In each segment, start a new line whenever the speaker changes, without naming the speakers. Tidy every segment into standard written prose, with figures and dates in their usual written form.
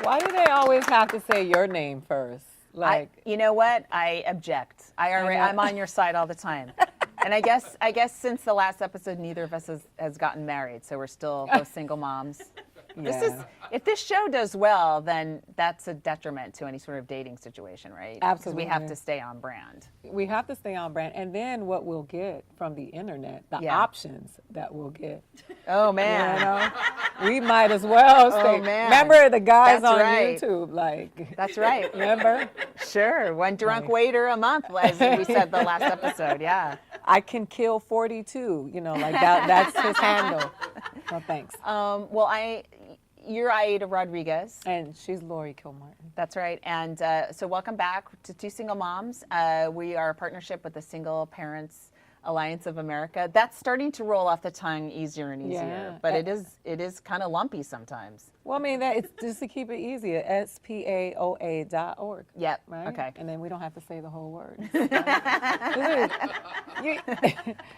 Why do they always have to say your name first? Like,
you know what? I object. I'm on your side all the time. And I guess since the last episode, neither of us has gotten married, so we're still both single moms.
yeah.
If this show does well, then that's a detriment to any sort of dating situation, right?
Absolutely.
Because we have to stay on brand.
We have to stay on brand. And then what we'll get from the internet, the options that we'll get.
Oh, man.
You know? We might as well stay.
Oh, man.
Remember the guys
That's
on
right.
YouTube? Like,
That's right.
remember?
Sure. One drunk waiter a month, as we said the last episode. Yeah.
I can kill 42. You know, like that's his handle. No, thanks.
You're Aida Rodriguez.
And she's Laurie Kilmartin.
That's right. And so welcome back to Two Single Moms. We are a partnership with the Single Parents Alliance of America. That's starting to roll off the tongue easier and easier, but it is kind of lumpy sometimes.
Well, I mean, it's just to keep it easy, SPAOA.org.
Yep.
Right?
Okay.
And then we don't have to say the whole word.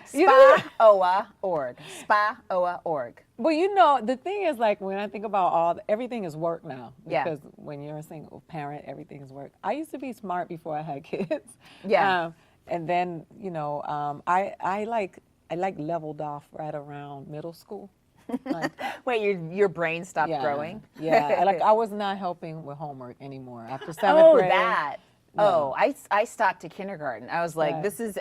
SPAOA.org. SPAOA.org.
Well, you know, the thing is, like, when I think about everything is work now.
Yeah.
Because when you're a single parent, everything is work. I used to be smart before I had kids.
Yeah.
And then, you know, I leveled off right around middle school. Like,
Wait, your brain stopped growing?
Yeah. Like, I was not helping with homework anymore after seventh grade.
That.
No.
Oh, I stopped at kindergarten. I was like, this is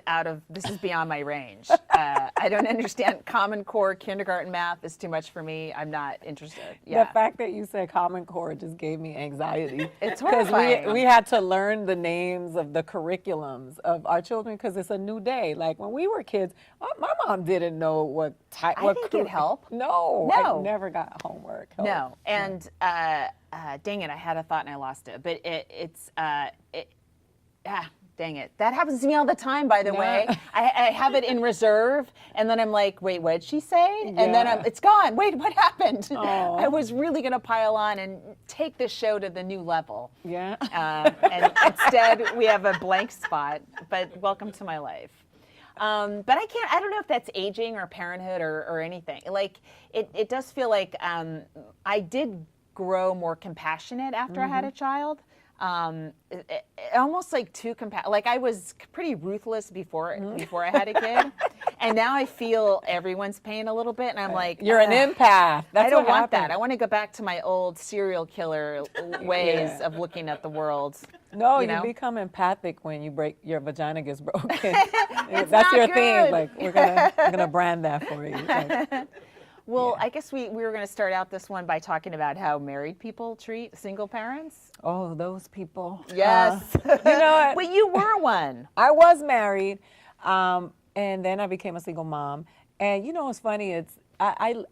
beyond my range. I don't understand Common Core kindergarten math is too much for me. I'm not interested. Yeah.
The fact that you said Common Core just gave me anxiety.
It's horrifying.
Because we had to learn the names of the curriculums of our children because it's a new day. Like when we were kids, my mom didn't know what type.
I didn't get help.
No, I never got homework help.
No, and dang it, I had a thought and I lost it. But dang it. That happens to me all the time, by the way. I have it in reserve, and then I'm like, wait, what did she say? And then it's gone. Wait, what happened?
Oh.
I was really going to pile on and take this show to the new level.
Yeah.
And instead, we have a blank spot, but welcome to my life. But I don't know if that's aging or parenthood or anything. Like, it does feel like I did grow more compassionate after I had a child. Almost like too like I was pretty ruthless before I had a kid, and now I feel everyone's pain a little bit, and I'm like,
you're an empath. That's
I don't
what
want that.
happened.
I want to go back to my old serial killer ways of looking at the world.
No,
you know?
become empathic when your vagina gets broken.
It's
That's
not
your
good.
thing. Like we're gonna brand that for you. Like,
well, I guess we were going to start out this one by talking about how married people treat single parents.
oh, those people.
Yes.
You know what?
Well, you were one.
I was married, and then I became a single mom. And you know what's funny? It's I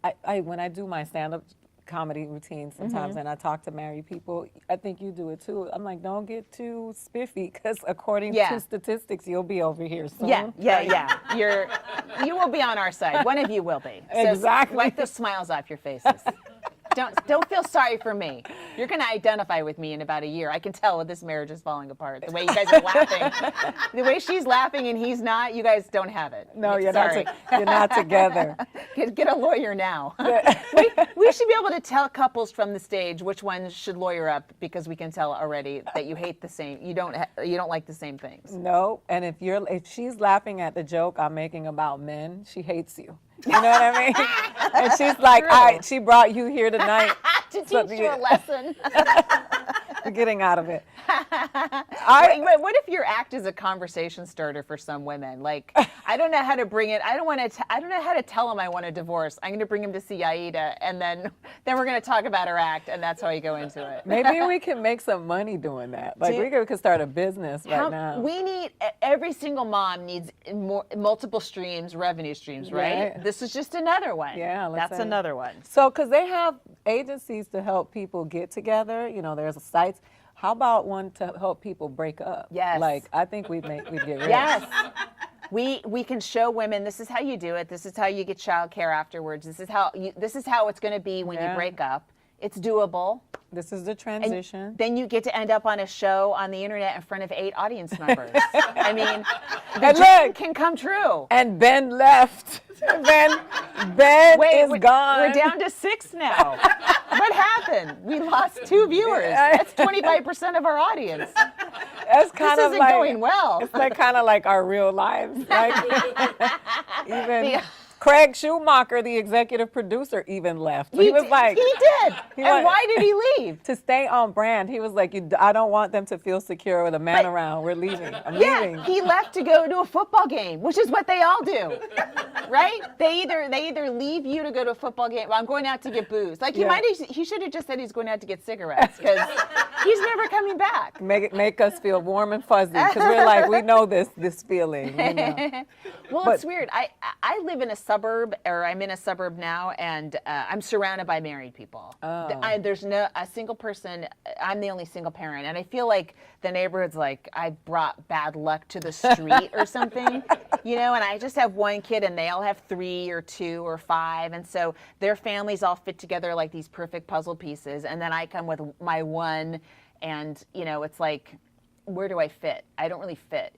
when I do my stand-up comedy routine sometimes and I talk to married people, I think you do it too. I'm like, don't get too spiffy because according to statistics, you'll be over here soon.
Yeah. You will be on our side. One of you will be. So
Exactly.
wipe the smiles off your faces. Don't feel sorry for me. You're going to identify with me in about a year. I can tell when this marriage is falling apart. The way you guys are laughing, the way she's laughing and he's not. You guys don't have it.
No, you're
Sorry.
you're not together.
Get a lawyer now. we should be able to tell couples from the stage which ones should lawyer up because we can tell already that you hate the same. You don't like the same things.
No, and if she's laughing at the joke I'm making about men, she hates you. You know what I mean? And she's like, she brought you here tonight
to teach you a lesson.
You're getting out of it.
What if your act is a conversation starter for some women? Like, I don't know how to bring it. I don't know how to tell him I want a divorce. I'm going to bring him to see Aida, and then we're going to talk about her act, and that's how you go into it.
Maybe we can make some money doing that. Like, we could start a business right now.
Every single mom needs multiple revenue streams, right? This is just another one.
Yeah,
that's another one.
So, because they have agencies to help people get together, you know, there's sites. How about one to help people break up?
Yes.
Like, I think we'd get rich.
Yes. We can show women this is how you do it. This is how you get childcare afterwards. This is how it's going to be when you break up. It's doable.
This is the transition.
And then you get to end up on a show on the internet in front of 8 audience members. I mean, the dream can come true.
And Ben left. Ben is gone.
We're down to 6 now. What happened? We lost 2 viewers. That's 25% of our audience.
That's kind
This
of
isn't
like
going well.
It's like kind of like our real lives. Like even Craig Schumacher, the executive producer, even left. He was like,
he did.
he
And
went-
why did he leave?
to stay on brand. He was like, I don't want them to feel secure with a man around. We're leaving. I'm leaving.
Yeah, he left to go to a football game, which is what they all do, right? They either leave you to go to a football game. Well, I'm going out to get booze. Like he should have just said he's going out to get cigarettes because he's never coming back.
Make us feel warm and fuzzy because we're like, we know this feeling. You know?
Well, it's weird. I live in a suburb, or I'm in a suburb now, and I'm surrounded by married people. There's a single person. I'm the only single parent, and I feel like the neighborhood's like I brought bad luck to the street or something, you know. And I just have one kid, and they all have 3 or 2 or 5, and so their families all fit together like these perfect puzzle pieces. And then I come with my one, and you know, it's like, where do I fit? I don't really fit.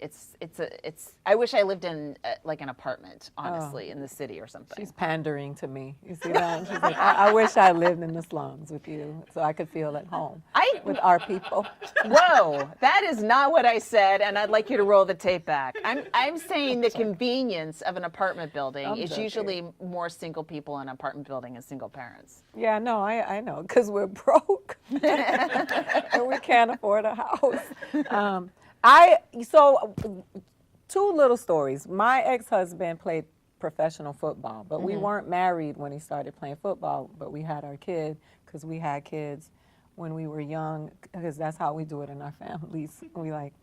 I wish I lived in like an apartment, honestly, in the city or something.
She's pandering to me. You see that? She's like, I wish I lived in the slums with you so I could feel at home with our people.
Whoa, that is not what I said, and I'd like you to roll the tape back. I'm saying the convenience of an apartment building is usually more single people in an apartment building and single parents.
Yeah, no, I know, because we're broke and we can't afford a house. So 2 little stories. My ex-husband played professional football, but we weren't married when he started playing football, but we had our kid because we had kids when we were young, because that's how we do it in our families.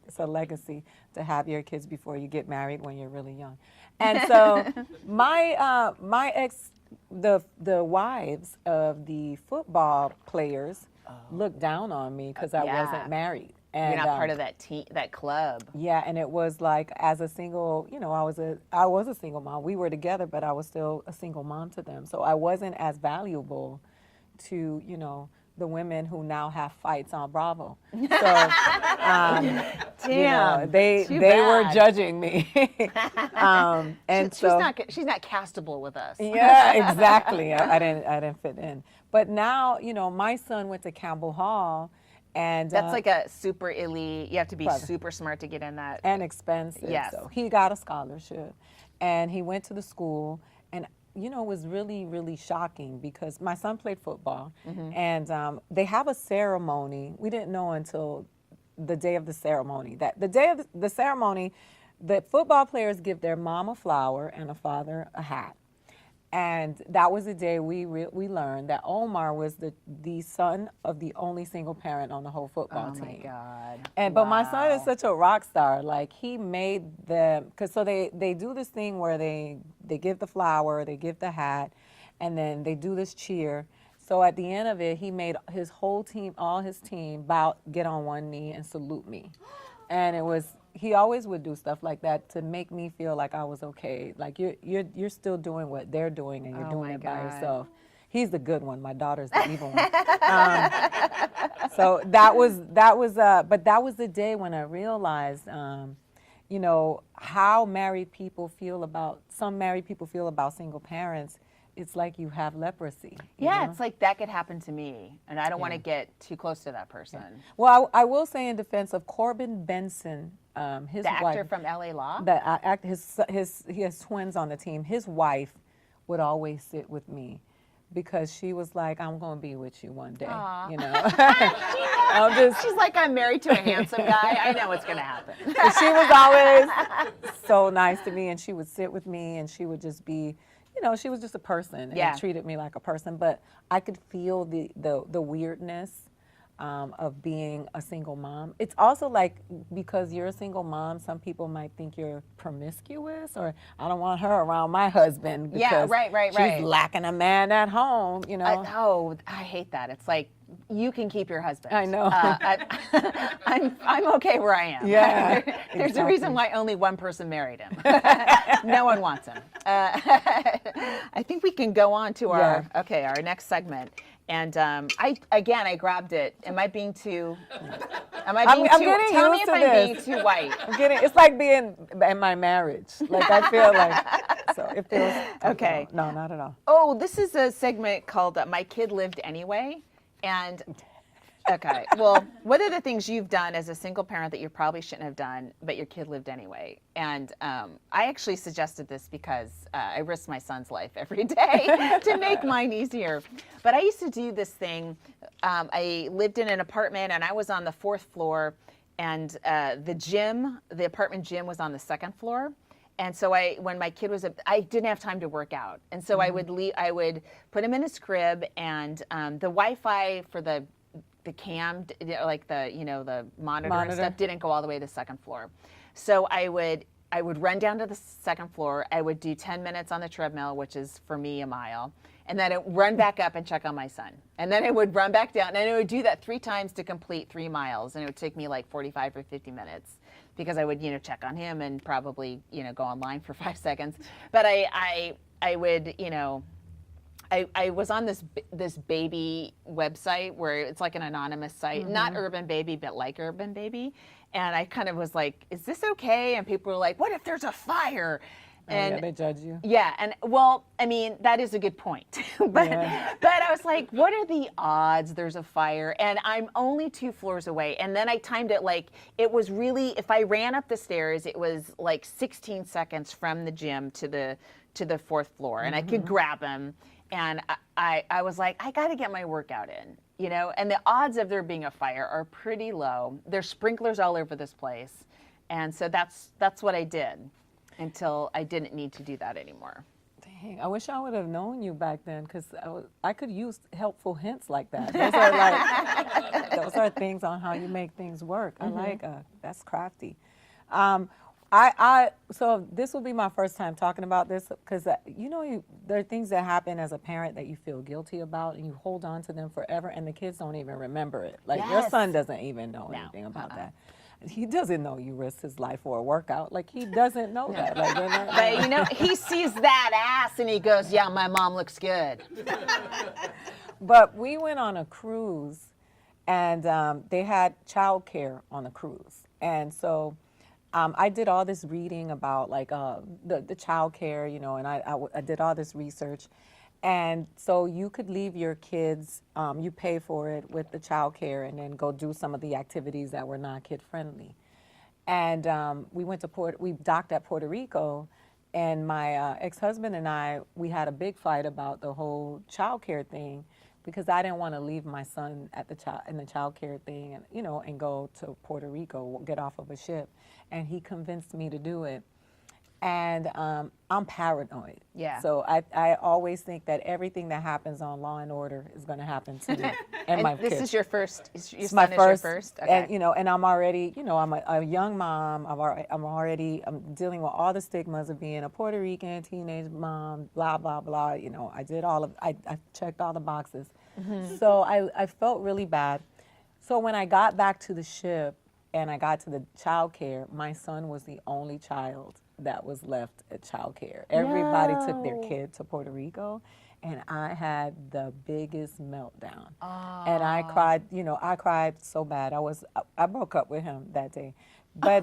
It's a legacy to have your kids before you get married when you're really young. And so my ex, the wives of the football players looked down on me because I wasn't married. And,
you're not part of that team, that club.
Yeah, and it was like, as a single, you know, I was a single mom. We were together, but I was still a single mom to them. So I wasn't as valuable to, you know, the women who now have fights on Bravo. So,
Damn,
you know, they were judging me. And
she's not castable with us.
Yeah, exactly. I didn't fit in. But now, you know, my son went to Campbell Hall. And
that's like a super elite. You have to be super smart to get in that.
And expensive.
Yes.
So he got a scholarship, and he went to the school. And you know, it was really, really shocking because my son played football, and they have a ceremony. We didn't know until the day of the ceremony that the day of the ceremony, the football players give their mom a flower and a father a hat. And that was the day we learned that Omar was the son of the only single parent on the whole football team.
Oh my God!
And but my son is such a rock star. Like, he made them, because so they do this thing where they give the flower, they give the hat, and then they do this cheer. So at the end of it, he made his whole team, all his team, get on one knee and salute me. And it was. He always would do stuff like that to make me feel like I was okay. Like, you're still doing what they're doing, and you're doing it by yourself. He's the good one. My daughter's the evil one. So that was but that was the day when I realized, you know, how some married people feel about single parents. It's like you have leprosy.
Yeah,
know?
it's like that could happen to me, and I don't want to get too close to that person.
Yeah. Well, I will say in defense of Corbin Benson, his
the
wife,
actor from LA Law.
He has twins on the team. His wife would always sit with me because she was like, "I'm going to be with you one day."
Aww.
You know,
she's like, "I'm married to a handsome guy. I know what's going to happen."
She was always so nice to me, and she would sit with me, and she would just be. You know, she was just a person and treated me like a person, but I could feel the weirdness of being a single mom. It's also like, because you're a single mom, some people might think you're promiscuous, or I don't want her around my husband because she's lacking a man at home, you know.
I hate that. It's like, you can keep your husband.
I know.
I'm okay where I am.
Yeah.
There's a reason why only one person married him. No one wants him. I think we can go on to our next segment. And I grabbed it. Am I being too? Tell me if I'm being too white.
It's like being in my marriage. Like, I feel like, so It feels
Okay.
No, not at all.
Oh, this is a segment called My Kid Lived Anyway. And okay, well, what are the things you've done as a single parent that you probably shouldn't have done, but your kid lived anyway? And I actually suggested this because I risk my son's life every day to make mine easier. But I used to do this thing. I lived in an apartment and I was on the 4th floor, and the apartment gym was on the 2nd floor. And so when my kid was, I didn't have time to work out. And so I would put him in his crib, and the Wi-Fi for the cam, like the monitor and stuff, didn't go all the way to the 2nd floor. So I would run down to the 2nd floor. I would do 10 minutes on the treadmill, which is for me a mile. And then I'd run back up and check on my son. And then I would run back down, and I would do that 3 times to complete 3 miles. And it would take me like 45 or 50 minutes because I would, check on him and probably, go online for 5 seconds. But I would, I was on this baby website where it's like an anonymous site, not Urban Baby, but like Urban Baby. And I kind of was like, is this okay? And people were like, what if there's a fire? And
yeah, they judge you.
Yeah, and well, I mean, that is a good point. but I was like, what are the odds there's a fire? And I'm only 2 floors away. And then I timed it like, it was really, if I ran up the stairs, it was like 16 seconds from the gym to the 4th floor. And I could grab him. And I was like, I got to get my workout in, and the odds of there being a fire are pretty low. There's sprinklers all over this place. And so that's what I did until I didn't need to do that anymore.
Dang, I wish I would have known you back then, because I could use helpful hints like that. Those are things on how you make things work. I like that's crafty. So this will be my first time talking about this, because there are things that happen as a parent that you feel guilty about, and you hold on to them forever, and the kids don't even remember it. Like your son doesn't even know anything about that. He doesn't know you risked his life for a workout. Like, he doesn't know that. Like,
but he sees that ass and he goes, yeah, my mom looks good.
But we went on a cruise, and they had childcare on the cruise, and so I did all this reading about the child care, and I did all this research. And so you could leave your kids, you pay for it with the child care, and then go do some of the activities that were not kid friendly. And we docked at Puerto Rico, and my ex-husband and I, we had a big fight about the whole child care thing, because I didn't want to leave my son in the child care thing, and and go to Puerto Rico, get off of a ship. And he convinced me to do it. And I'm paranoid. Yeah. So I always think that everything that happens on Law and Order is going to happen to me and my kids.
This is your first. Your
it's
son
my
is
first.
Your first.
Okay. And I'm already, I'm a young mom. I'm dealing with all the stigmas of being a Puerto Rican teenage mom. Blah blah blah. I checked all the boxes. So I felt really bad. So when I got back to the ship and I got to the child care, my son was the only child that was left at child care. Everybody took their kid to Puerto Rico, and I had the biggest meltdown. And I cried, I cried so bad. I broke up with him that day. But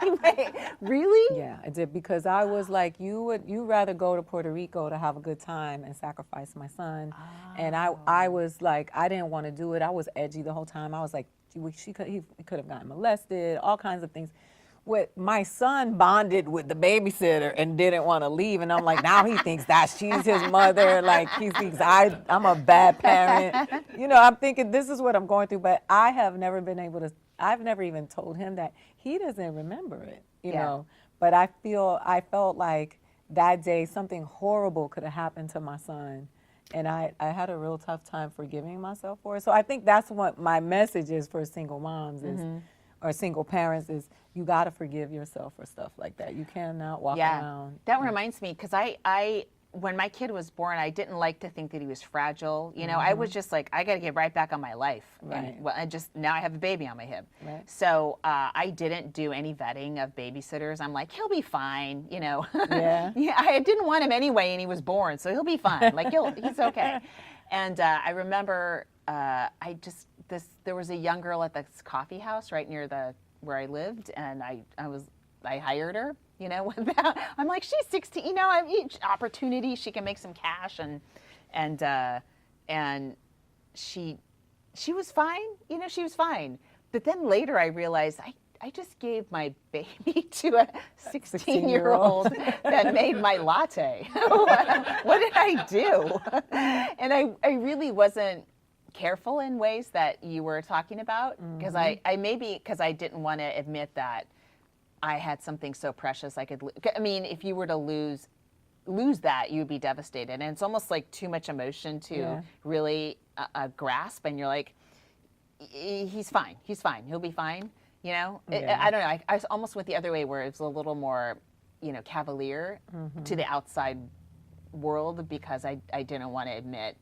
Wait, really?
yeah, I did, because I was like, you rather go to Puerto Rico to have a good time and sacrifice my son. And I was like, I didn't want to do it. I was edgy the whole time. I was like, he could have gotten molested, all kinds of things. My son bonded with the babysitter and didn't want to leave, and I'm like, now he thinks that she's his mother. Like, he thinks I'm a bad parent. I'm thinking this is what I'm going through, but I have never been able to. I've never even told him that. He doesn't remember it, you know. But I felt like that day something horrible could have happened to my son, and I had a real tough time forgiving myself for it. So I think that's what my message is for single moms or single parents is, you got to forgive yourself for stuff like that. You cannot walk around.
That reminds me, because I when my kid was born, I didn't like to think that he was fragile. I was just like, I got to get right back on my life.
Right.
And now I have a baby on my hip.
Right.
So I didn't do any vetting of babysitters. I'm like, he'll be fine. Yeah. Yeah. I didn't want him anyway, and he was born, so he'll be fine. Like he's okay. And I remember there was a young girl at this coffee house right near where I lived, and I hired her, You know, I'm like, she's 16. You know, I mean, opportunity. She can make some cash, and she was fine. You know, she was fine. But then later, I realized I just gave my baby to a 16-year-old that made my latte. What did I do? And I really wasn't careful in ways that you were talking about, because I maybe because I didn't want to admit that I had something so precious I could. I mean, if you were to lose that, you'd be devastated, and it's almost like too much emotion to really grasp. And you're like, he's fine, he'll be fine. You know, I don't know. I almost went the other way, where it was a little more, you know, cavalier to the outside world, because I didn't want to admit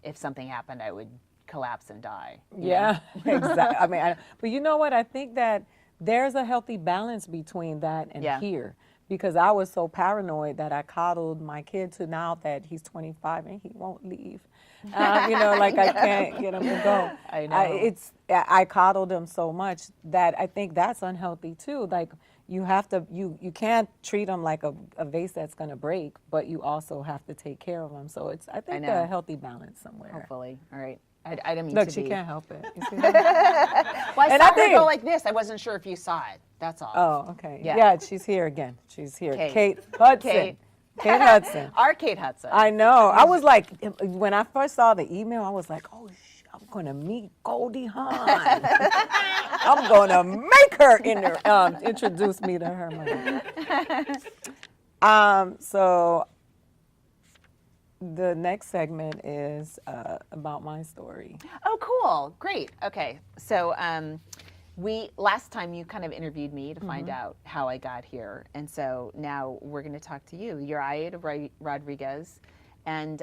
if something happened, I would collapse and die.
Yeah, exactly. I mean, but you know what? I think that there's a healthy balance between that and here, because I was so paranoid that I coddled my kid to now that he's 25 and he won't leave. You know, like I can't get him to go.
I know.
I coddled him so much that I think that's unhealthy too. Like you have to, you can't treat him like a vase that's going to break, but you also have to take care of him. So it's, I think, a healthy balance somewhere.
Hopefully. All right. I didn't mean
Look,
to
she
be.
can't help it. You see that?
Well, I
And
saw
I
her
think-
go like this. I wasn't sure if you saw it. That's all.
Oh, okay.
Yeah.
Yeah, she's here again. She's here.
Kate.
Kate Hudson.
Kate.
Kate Hudson.
Our Kate Hudson.
I know. I was like, when I first saw the email, I was like, oh, I'm going to meet Goldie Hawn. I'm going to make her introduce me to her mother. So the next segment is about my story.
Oh, cool. Great. Okay. So last time you kind of interviewed me to find out how I got here. And so now we're going to talk to you. You're Aida Rodriguez. And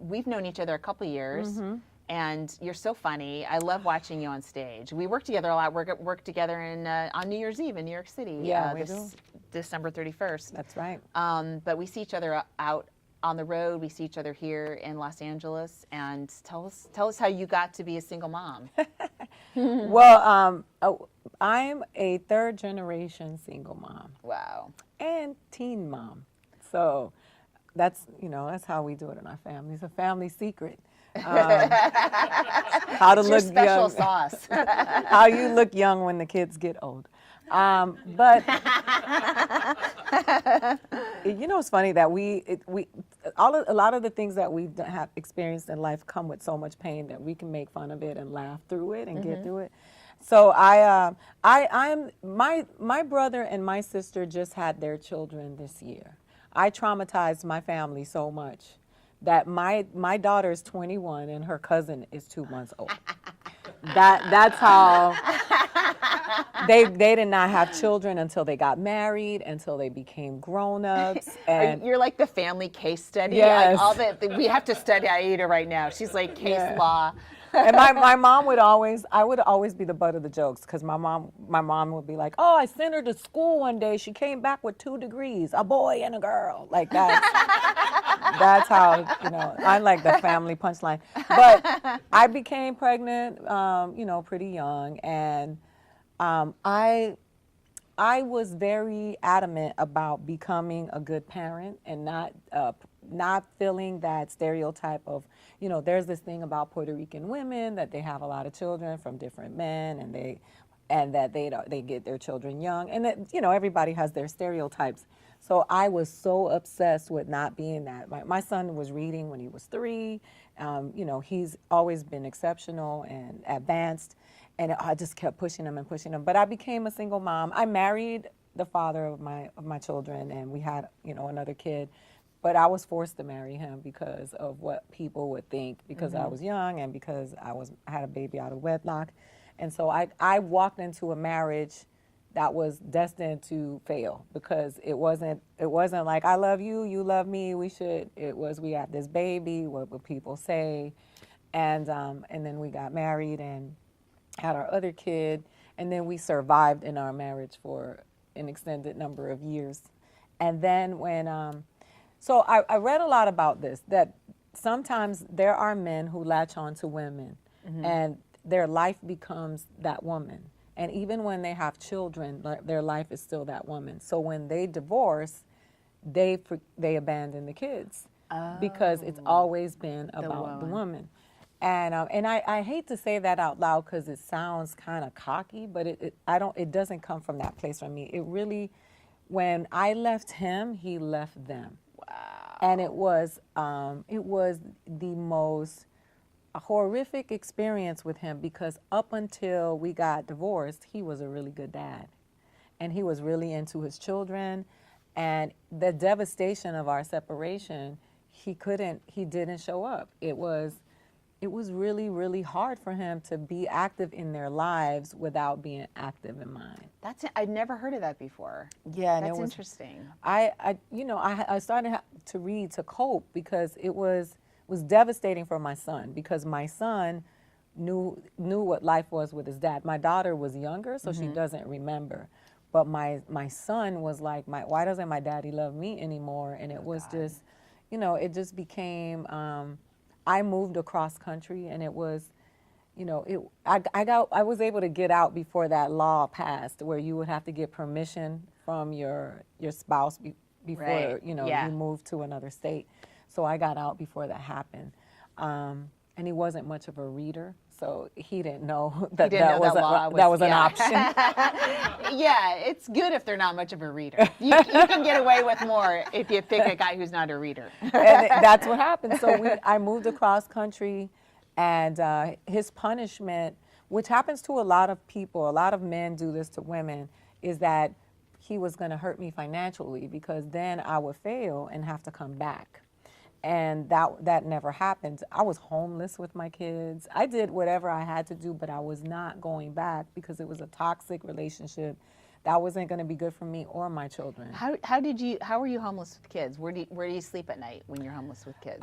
we've known each other a couple years. And you're so funny. I love watching you on stage. We work together a lot. We work together on New Year's Eve in New York City.
Yeah, we do.
December 31st.
That's right.
But we see each other out on the road. We see each other here in Los Angeles. And tell us how you got to be a single mom.
Well, I'm a third generation single mom.
Wow.
And teen mom. So that's how we do it in our family. It's a family secret. How to
It's your
look
special
young.
sauce.
How you look young when the kids get old. But it's funny that a lot of the things that we've have experienced in life come with so much pain that we can make fun of it and laugh through it and get through it. So my brother and my sister just had their children this year. I traumatized my family so much that my daughter is 21 and her cousin is 2 months old. That's how they did not have children until they got married, until they became grown-ups. And
You're like the family case study.
Yes.
We have to study Aida right now. She's like case law.
And my mom I would always be the butt of the jokes, because my mom would be like, oh, I sent her to school one day. She came back with 2 degrees, a boy and a girl. Like that. That's how, I'm like the family punchline. But I became pregnant, pretty young. And I was very adamant about becoming a good parent and not feeling that stereotype of, there's this thing about Puerto Rican women that they have a lot of children from different men, and that they get their children young, and that everybody has their stereotypes. So I was so obsessed with not being that. My son was reading when he was 3. He's always been exceptional and advanced, and I just kept pushing him and pushing him. But I became a single mom. I married the father of my children, and we had another kid. But I was forced to marry him because of what people would think, because I was young and because I had a baby out of wedlock. And so I walked into a marriage that was destined to fail, because it wasn't like, I love you, you love me, it was we have this baby, what would people say? And then we got married and had our other kid, and then we survived in our marriage for an extended number of years. And then when so I read a lot about this, that sometimes there are men who latch on to women, and their life becomes that woman. And even when they have children, their life is still that woman. So when they divorce, they abandon the kids because it's always been about the woman. And I hate to say that out loud because it sounds kind of cocky, but it doesn't come from that place from me. It really, when I left him, he left them.
Wow.
And it was the most horrific experience with him because up until we got divorced, he was a really good dad. And he was really into his children. And the devastation of our separation, he didn't show up. It was really, really hard for him to be active in their lives without being active in mine.
I'd never heard of that before.
Yeah, and
that's
it was
interesting.
I started to read to cope because it was devastating for my son because my son knew what life was with his dad. My daughter was younger, so she doesn't remember. But my son was like, why doesn't my daddy love me anymore? And it was just, it just became. I moved across country, and it was, I was able to get out before that law passed, where you would have to get permission from your spouse before you moved to another state. So I got out before that happened, and he wasn't much of a reader, so he didn't know that was an option.
Yeah, it's good if they're not much of a reader. You can get away with more if you pick a guy who's not a reader.
And that's what happened. So I moved across country, and his punishment, which happens to a lot of people, a lot of men do this to women, is that he was going to hurt me financially because then I would fail and have to come back. And that never happened. I was homeless with my kids. I did whatever I had to do, but I was not going back because it was a toxic relationship that wasn't going to be good for me or my children.
How were you homeless with kids? Where do you sleep at night when you're homeless with kids?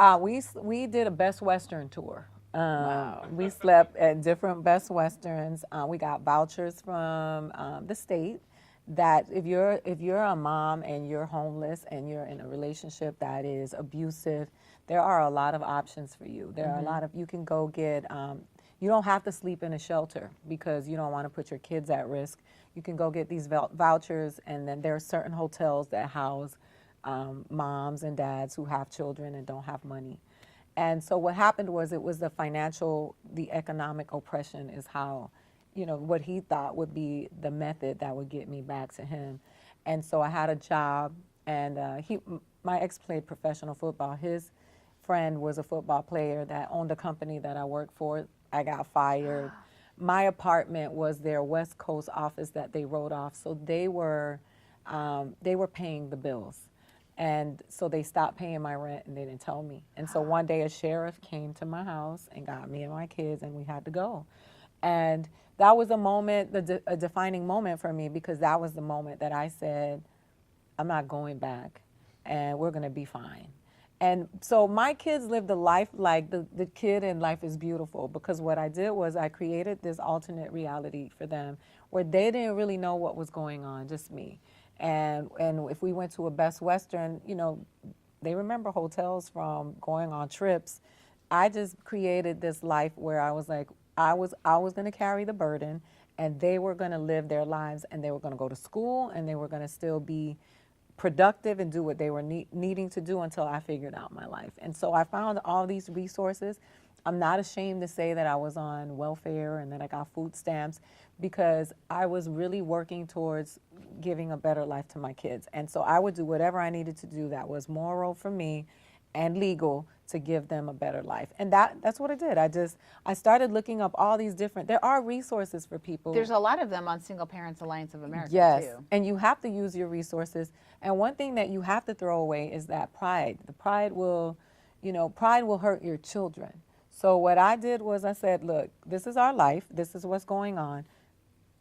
We did a Best Western tour.
Wow.
We slept at different Best Westerns. We got vouchers from the state. That if you're a mom and you're homeless and you're in a relationship that is abusive, there are a lot of options for you. There are a lot of, you can go get, you don't have to sleep in a shelter because you don't want to put your kids at risk. You can go get these vouchers, and then there are certain hotels that house moms and dads who have children and don't have money. And so what happened was it was the economic oppression is how, what he thought would be the method that would get me back to him. And so I had a job, and my ex played professional football. His friend was a football player that owned a company that I worked for. I got fired. My apartment was their West Coast office that they wrote off, so they were paying the bills. And so they stopped paying my rent, and they didn't tell me. And so one day a sheriff came to my house and got me and my kids, and we had to go. And that was a moment, a defining moment for me, because that was the moment that I said, I'm not going back, and we're going to be fine. And so my kids lived a life like the kid in Life is Beautiful, because what I did was I created this alternate reality for them where they didn't really know what was going on, just me. And if we went to a Best Western, they remember hotels from going on trips. I just created this life where I was like, I was going to carry the burden, and they were going to live their lives, and they were going to go to school, and they were going to still be productive and do what they were needing to do until I figured out my life. And so I found all these resources. I'm not ashamed to say that I was on welfare and that I got food stamps, because I was really working towards giving a better life to my kids. And so I would do whatever I needed to do that was moral for me and legal to give them a better life. And that's what I did. I started looking up all these there are resources for people.
There's a lot of them on Single Parents Alliance of America,
yes,
too.
And you have to use your resources. And one thing that you have to throw away is that pride. The pride will hurt your children. So what I did was I said, look, this is our life. This is what's going on.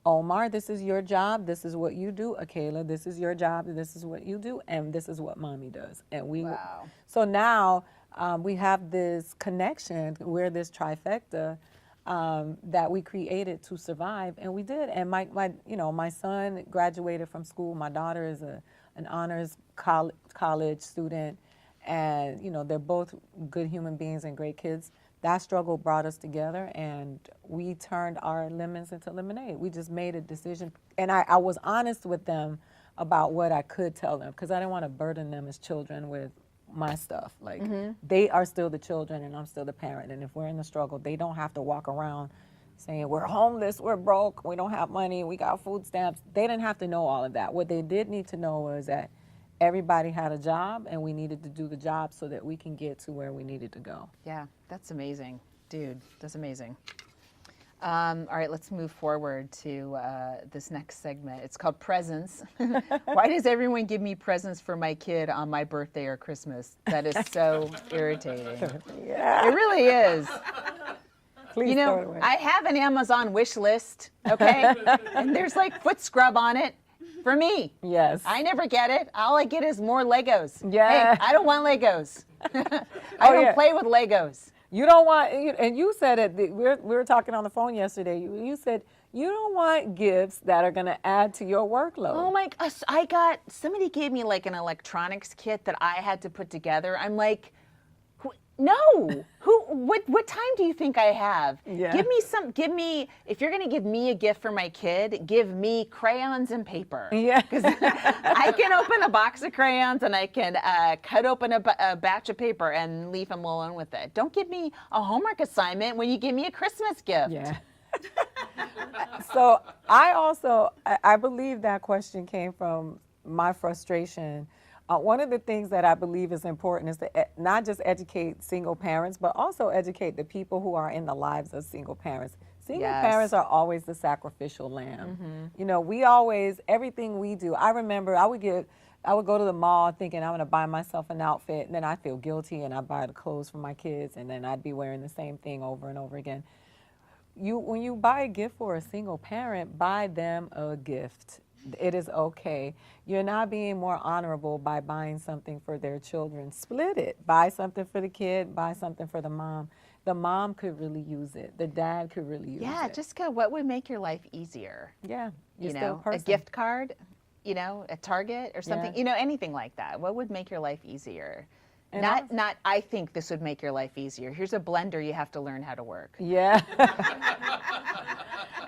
Omar, this is your job. This is what you do. Akela, this is your job. This is what you do. And this is what mommy does. And
wow.
So now we have this connection. We're this trifecta that we created to survive, and we did. And my son graduated from school. My daughter is an honors college student, and they're both good human beings and great kids. that struggle brought us together, and we turned our lemons into lemonade. We just made a decision, and I was honest with them about what I could tell them, because I didn't want to burden them as children with my stuff. Like, they are still the children and I'm still the parent, and if we're in the struggle, they don't have to walk around saying we're homeless, we're broke, we don't have money, we got food stamps. They didn't have to know all of that. What they did need to know was that everybody had a job, and we needed to do the job so that we can get to where we needed to go.
Yeah, that's amazing. Dude, that's amazing. All right, let's move forward to this next segment. It's called Presents. Why does everyone give me presents for my kid on my birthday or Christmas? That is so irritating.
Yeah.
It really is.
Please
You
throw it
know,
away.
I have an Amazon wish list, okay? And there's like foot scrub on it for me.
Yes.
I never get it. All I get is more Legos.
Yeah.
Hey, I don't want Legos. I
Oh,
don't
yeah.
play with Legos.
You don't want, and you said it, we were talking on the phone yesterday, you said you don't want gifts that are going to add to your workload.
Oh my gosh, somebody gave me like an electronics kit that I had to put together. I'm like, no, what time do you think I have?
Yeah.
Give me, if you're going to give me a gift for my kid, give me crayons and paper.
Yeah.
Because I can open a box of crayons and I can cut open a batch of paper and leave them alone with it. Don't give me a homework assignment when you give me a Christmas gift.
Yeah. So I believe that question came from my frustration. One of the things that I believe is important is to not just educate single parents, but also educate the people who are in the lives of single parents. Single
Yes.
parents are always the sacrificial lamb. You know, we always, everything we do, I remember I would go to the mall thinking I'm going to buy myself an outfit, and then I feel guilty and I buy the clothes for my kids, and then I'd be wearing the same thing over and over again. When you buy a gift for a single parent, buy them a gift. It is okay. You're not being more honorable by buying something for their children. Split it. Buy something for the kid, buy something for the mom. The mom could really use it. The dad could really use it.
Yeah, just go, what would make your life easier?
Yeah, you're
You
still a
know, a
person.
gift card, you know, at Target or something,
Yeah.
you know, anything like that. What would make your life easier?
And
Not, I think this would make your life easier. Here's a blender you have to learn how to work.
Yeah.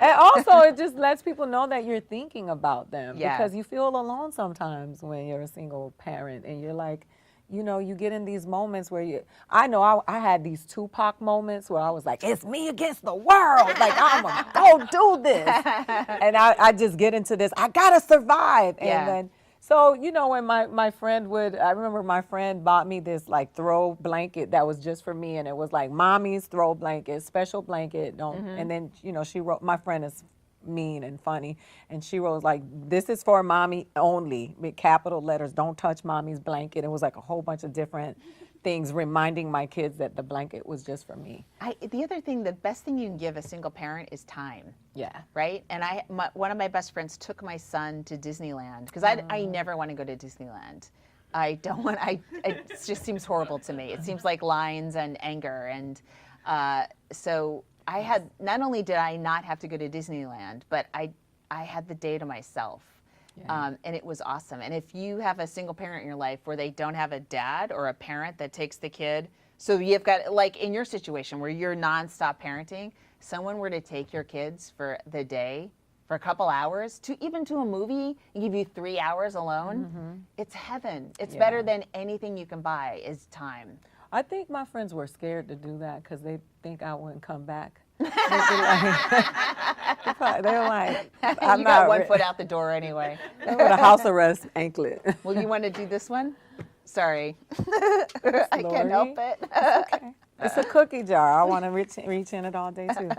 And also, it just lets people know that you're thinking about them.
Yeah.
Because you feel alone sometimes when you're a single parent, and you're like, you know, you get in these moments where I know I had these Tupac moments where I was like, it's me against the world. Like, I'm going to go do this. And I just get into this, I got to survive. And
Yeah.
then, so, you know, when my friend I remember my friend bought me this like throw blanket that was just for me, and it was like mommy's throw blanket, special blanket. And then, you know, she wrote, my friend is mean and funny, and she wrote like, this is for mommy only, with capital letters, don't touch mommy's blanket. It was like a whole bunch of different things reminding my kids that the blanket was just for me.
The other thing, the best thing you can give a single parent is time.
Yeah.
Right? And one of my best friends took my son to Disneyland, because I never want to go to Disneyland. I don't want, it just seems horrible to me. It seems like lines and anger. And so not only did I not have to go to Disneyland, but I had the day to myself.
Yeah.
And it was awesome. And if you have a single parent in your life where they don't have a dad or a parent that takes the kid, so you've got, like in your situation where you're nonstop parenting, someone were to take your kids for the day, for a couple hours, even to a movie, and give you 3 hours alone, it's heaven. It's better than anything you can buy is time.
I think my friends were scared to do that because they think I wouldn't come back. They were like, I'm
You
not
got one foot out the door anyway.
With a house arrest anklet.
Well, you want to do this one? Sorry. I can't help it.
Okay. It's a cookie jar. I want to reach in it all day too.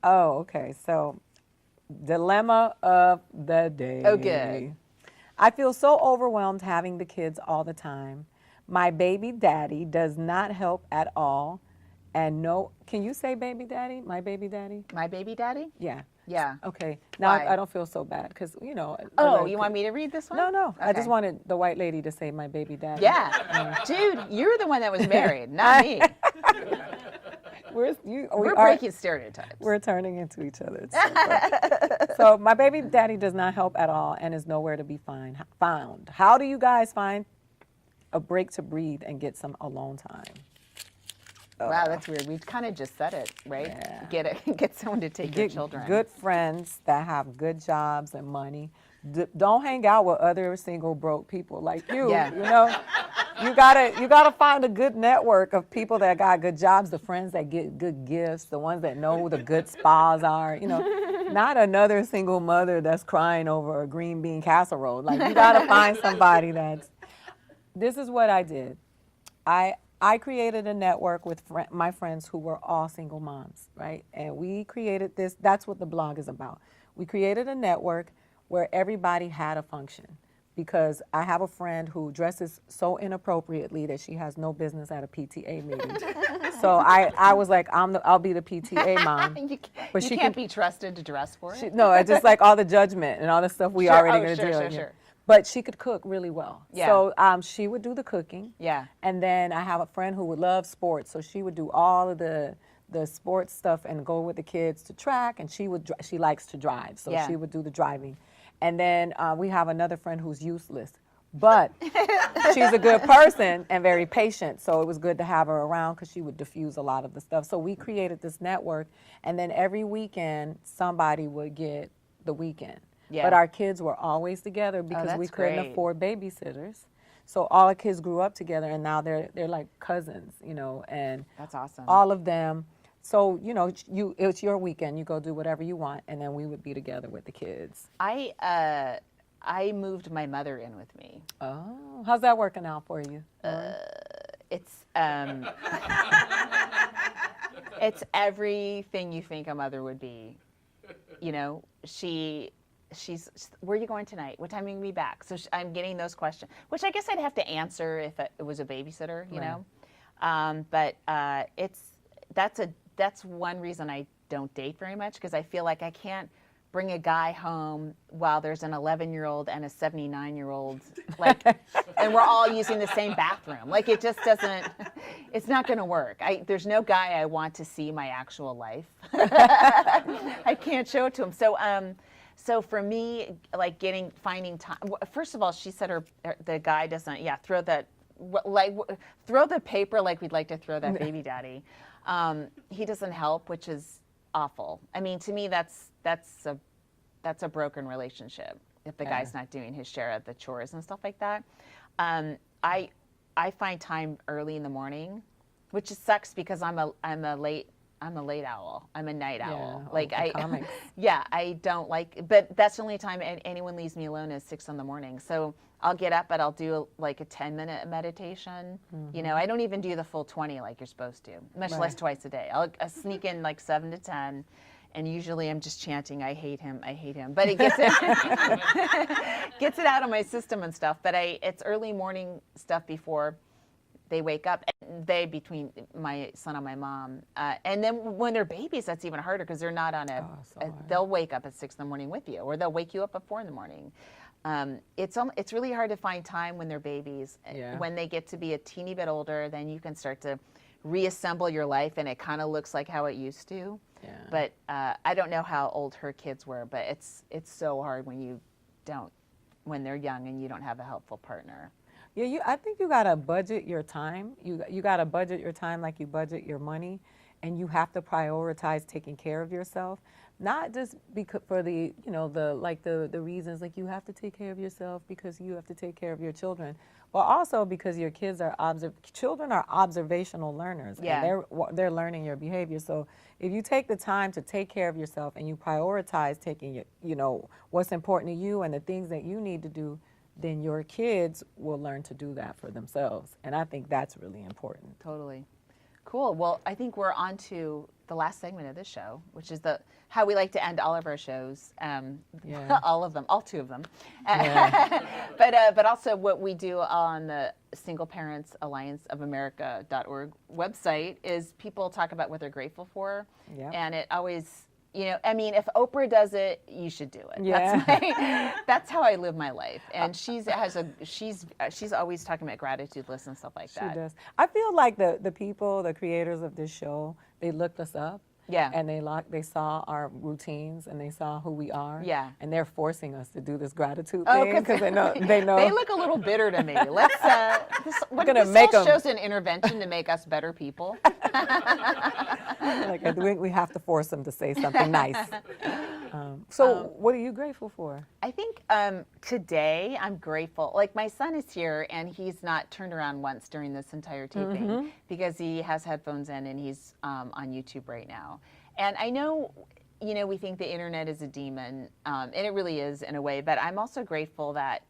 Oh, okay. So, dilemma of the day.
Oh, good.
I feel so overwhelmed having the kids all the time. My baby daddy does not help at all. And no, can you say baby daddy? My baby daddy?
My baby daddy?
Yeah.
Yeah.
Okay. Now
Why?
I don't feel so bad because, you know.
Oh, you want me to read this one?
No. I just
Okay.
wanted the white lady to say my baby daddy.
Yeah. Dude, you're the one that was married, not me. We're breaking stereotypes.
We're turning into each other. It's so funny. So my baby daddy does not help at all and is nowhere to be found. How do you guys find a break to breathe and get some alone time?
Wow, that's weird. We kind of just said it, right?
Yeah.
Get someone to take your children.
Good friends that have good jobs and money. Don't hang out with other single broke people like you.
Yeah.
You know, you gotta find a good network of people that got good jobs, the friends that get good gifts, the ones that know who the good spas are. You know, not another single mother that's crying over a green bean casserole. Like, you gotta find somebody that's. This is what I did. I created a network with my friends who were all single moms, right? And we created this. That's what the blog is about. We created a network where everybody had a function, because I have a friend who dresses so inappropriately that she has no business at a PTA meeting. So I was like, I'll be the PTA mom.
But she can't be trusted to dress for it.
No, it's just like all the judgment and all the stuff we already gonna do.
Sure.
But she could cook really well.
Yeah.
So she would do the cooking.
Yeah.
And then I have a friend who would love sports, so she would do all of the sports stuff and go with the kids to track, and she likes to drive, so she would do the driving. And then we have another friend who's useless, but she's a good person and very patient, so it was good to have her around because she would diffuse a lot of the stuff. So we created this network, and then every weekend somebody would get the weekend. Yeah. But our kids were always together because we couldn't afford babysitters. So all the kids grew up together, and now they're like cousins, you know, and
that's awesome.
All of them. So, you know, it's your weekend. You go do whatever you want, and then we would be together with the kids.
I moved my mother in with me.
Oh, how's that working out for you?
It's it's everything you think a mother would be. You know, she's, where are you going tonight? What time are you going to be back? So I'm getting those questions, which I guess I'd have to answer if it was a babysitter, you know. But that's one reason I don't date very much, because I feel like I can't bring a guy home while there's an 11-year-old and a 79-year-old, like, and we're all using the same bathroom. Like, it just doesn't, it's not going to work. There's no guy I want to see my actual life. I can't show it to him. So for me, like finding time, first of all, she said the guy doesn't, throw the paper like we'd like to throw that baby daddy. He doesn't help, which is awful. I mean, to me, that's a broken relationship if the guy's not doing his share of the chores and stuff like that. I find time early in the morning, which just sucks because I'm a late owl. I'm a night owl. Like I don't like, but that's the only time anyone leaves me alone is 6 a.m. So I'll get up, but I'll do like a 10-minute meditation. You know, I don't even do the full 20 like you're supposed to, much less twice a day. I'll sneak in like 7 to 10. And usually I'm just chanting, I hate him. But it gets it out of my system and stuff. But it's early morning stuff before they wake up. Between my son and my mom. And then when they're babies, that's even harder because they're not on they'll wake up at 6 a.m. with you, or they'll wake you up at 4 a.m. It's really hard to find time when they're babies. When they get to be a teeny bit older, then you can start to reassemble your life, and it kind of looks like how it used to. But I don't know how old her kids were, but it's so hard when they're young and you don't have a helpful partner.
Yeah, I think you gotta budget your time. You gotta budget your time like you budget your money, and you have to prioritize taking care of yourself. Not just because for the reasons like you have to take care of yourself because you have to take care of your children, but also because your kids are children are observational learners. And they're learning your behavior. So if you take the time to take care of yourself and you prioritize taking what's important to you and the things that you need to do, then your kids will learn to do that for themselves. And I think that's really important.
Totally. Cool. Well, I think we're on to the last segment of this show, which is how we like to end all of our shows. All of them, all 2 of them. But also what we do on the Single Parents Alliance of America.org website is people talk about what they're grateful for. And it always, I mean, if Oprah does it, you should do it. That's how I live my life. And she's always talking about gratitude lists and stuff like that.
She does. I feel like the people, the creators of this show, they looked us up
Yeah.
And they saw our routines and they saw who we are.
Yeah.
And they're forcing us to do this gratitude
Oh,
thing because they know they know.
They look a little bitter to me. Let's.
gonna
this
make
whole
'em-
show's an intervention to make us better people.
Like I think we have to force them to say something nice. So what are you grateful for?
I think today I'm grateful. Like my son is here and he's not turned around once during this entire taping because he has headphones in and he's on YouTube right now. And I know, we think the internet is a demon, and it really is in a way. But I'm also grateful that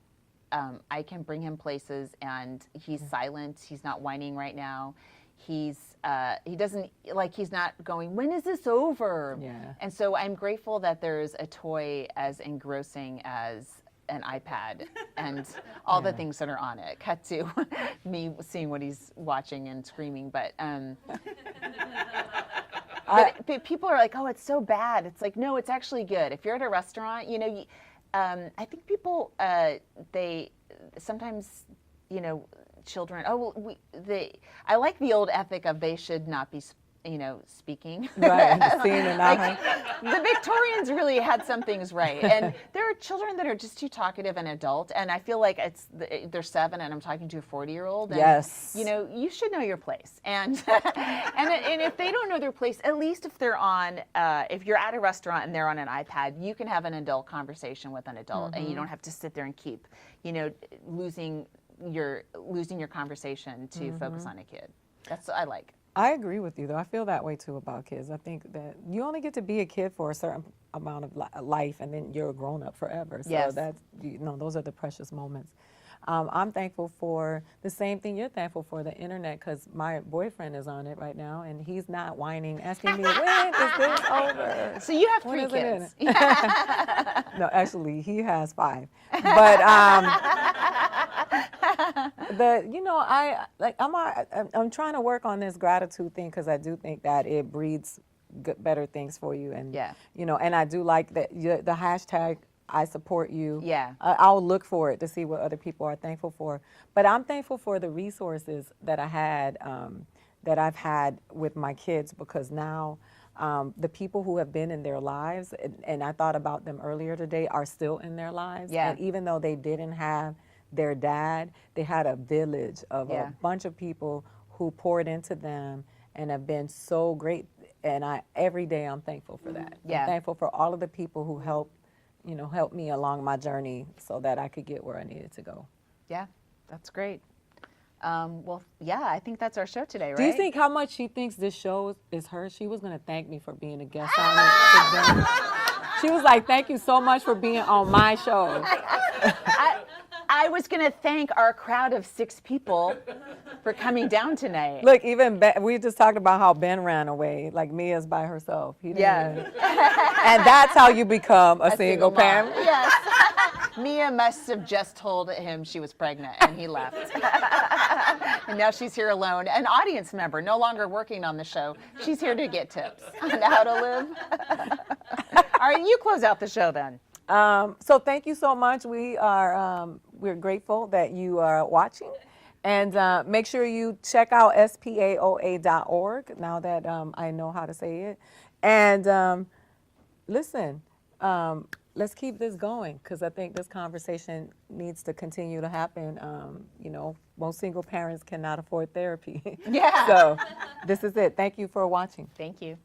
I can bring him places and he's silent. He's not whining right now. He doesn't he's not going, when is this over?
Yeah.
And so I'm grateful that there's a toy as engrossing as an iPad and all the things that are on it. Cut to me seeing what he's watching and screaming. But but people are like, oh, it's so bad. It's like, no, it's actually good. If you're at a restaurant, I think people they sometimes children. Oh, well, I like the old ethic of they should not be, speaking.
Right, seeing and not
Like, the Victorians really had some things right, and there are children that are just too talkative and adult, and I feel like they're 7, and I'm talking to a 40-year-old.
Yes.
You should know your place, and and if they don't know their place, at least if they're on, if you're at a restaurant and they're on an iPad, you can have an adult conversation with an adult, and you don't have to sit there and keep, losing your conversation to focus on a kid. That's what I like.
I agree with you, though. I feel that way, too, about kids. I think that you only get to be a kid for a certain amount of life, and then you're a grown-up forever. So
Yes.
that's, those are the precious moments. I'm thankful for the same thing you're thankful for, the internet, because my boyfriend is on it right now, and he's not whining, asking me, when is this over?
So you have
When
3
is it
kids.
No, actually, he has 5. But I'm trying to work on this gratitude thing because I do think that it breeds better things for you, and and I do like that the hashtag I support you.
Yeah.
I'll look for it to see what other people are thankful for. But I'm thankful for the resources that I had, that I've had with my kids, because now the people who have been in their lives, and I thought about them earlier today, are still in their lives.
Yeah.
And even though they didn't have their dad, they had a village of a bunch of people who poured into them and have been so great. And every day I'm thankful for that.
Yeah.
I'm thankful for all of the people who helped me along my journey so that I could get where I needed to go.
Yeah, that's great. Well, yeah, I think that's our show today, right?
Do you think how much she thinks this show is hers? She was going to thank me for being a guest on it today. She was like, thank you so much for being on my show.
I was going to thank our crowd of 6 people for coming down tonight.
Look, even we just talked about how Ben ran away. Like, Mia's by herself. He didn't even- And that's how you become a single
mom.
parent.
Yes. Mia must have just told him she was pregnant and he left. And now she's here alone. An audience member, no longer working on the show. She's here to get tips on how to live. All right, you close out the show then.
So thank you so much. We're grateful that you are watching. And make sure you check out SPAOA.org now that I know how to say it. And listen, let's keep this going, because I think this conversation needs to continue to happen. Most single parents cannot afford therapy.
Yeah.
So this is it. Thank you for watching.
Thank you.